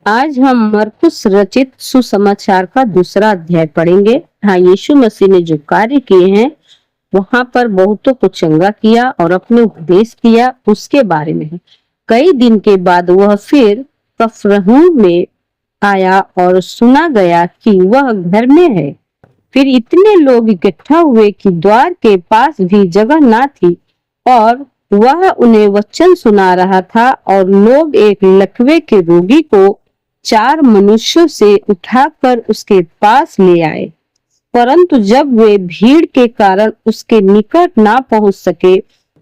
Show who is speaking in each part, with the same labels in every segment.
Speaker 1: आज हम मरकुस रचित सुसमाचार का दूसरा अध्याय पढ़ेंगे। हाँ, यीशु मसीह ने जो कार्य किए हैं वहां पर बहुतों को चंगा किया और अपने उपदेश किया उसके बारे में है। कई दिन के बाद वह फिर कफरनहूम में आया और सुना गया कि वह घर में है। फिर इतने लोग इकट्ठा हुए कि द्वार के पास भी जगह ना थी और वह उन्हें वचन सुना रहा था। और लोग एक लकवे के रोगी को 4 मनुष्यों से उठाकर उसके पास ले आए, परंतु जब वे भीड़ के कारण उसके निकट ना पहुंच सके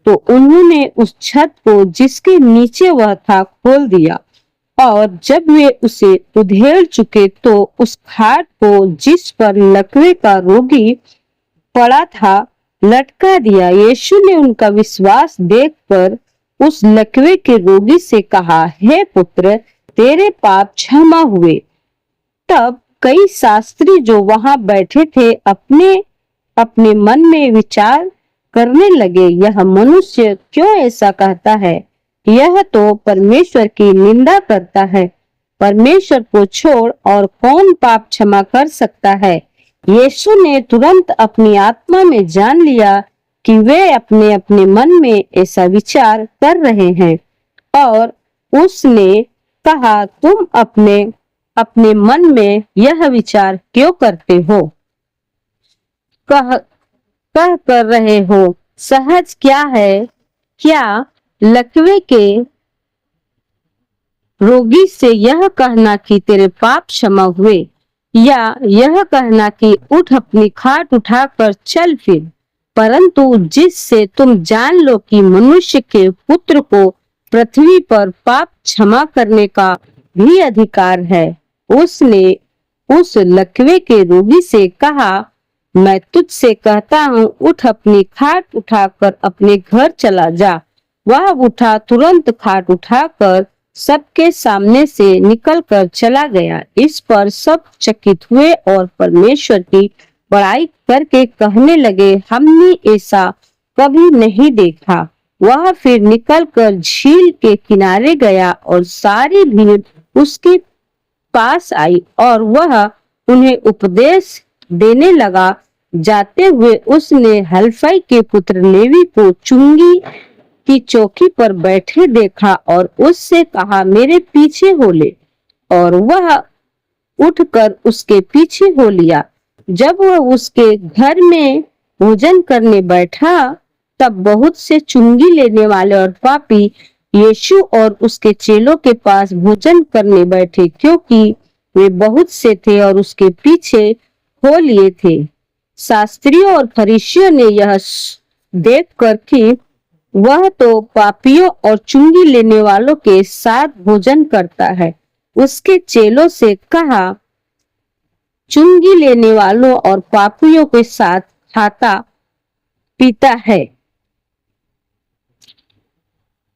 Speaker 1: तो उन्होंने उस छत को जिसके नीचे वह था खोल दिया। और जब वे उसे उधेड़ चुके तो उस खाट को जिस पर लकवे का रोगी पड़ा था लटका दिया। यीशु ने उनका विश्वास देखकर उस लकवे के रोगी से कहा, हे पुत्र, तेरे पाप क्षमा हुए। तब कई शास्त्री जो वहां बैठे थे अपने अपने मन में विचार करने लगे, यह मनुष्य क्यों ऐसा कहता है? यह तो परमेश्वर की निंदा करता है। परमेश्वर को छोड़ और कौन पाप क्षमा कर सकता है? यीशु ने तुरंत अपनी आत्मा में जान लिया कि वे अपने अपने मन में ऐसा विचार कर रहे हैं, और उसने कहा, तुम अपने अपने मन में यह विचार क्यों करते हो? कह कर रहे हो, सहज क्या है? क्या लकवे के रोगी से यह कहना कि तेरे पाप क्षमा हुए, या यह कहना कि उठ अपनी खाट उठाकर चल फिर? परंतु जिससे तुम जान लो कि मनुष्य के पुत्र को पृथ्वी पर पाप क्षमा करने का भी अधिकार है, उसने उस लकवे के रोगी से कहा, मैं तुझसे कहता हूँ, उठ अपनी खाट उठाकर अपने घर चला जा। वह उठा, तुरंत खाट उठाकर सबके सामने से निकलकर चला गया। इस पर सब चकित हुए और परमेश्वर की बड़ाई करके कहने लगे, हमने ऐसा कभी नहीं देखा। वह फिर निकलकर झील के किनारे गया और सारी भीड़ उसके पास आई और वह उन्हें उपदेश देने लगा। जाते हुए उसने हलफई के पुत्र लेवी को चुंगी की चौकी पर बैठे देखा और उससे कहा, मेरे पीछे हो ले। और वह उठकर उसके पीछे हो लिया। जब वह उसके घर में भोजन करने बैठा तब बहुत से चुंगी लेने वाले और पापी यीशु और उसके चेलों के पास भोजन करने बैठे, क्योंकि वे बहुत से थे और उसके पीछे हो लिए थे। शास्त्रियों और फरीसियों ने यह देखकर कि वह तो पापियों और चुंगी लेने वालों के साथ भोजन करता है, उसके चेलों से कहा, चुंगी लेने वालों और पापियों के साथ खाता पीता है।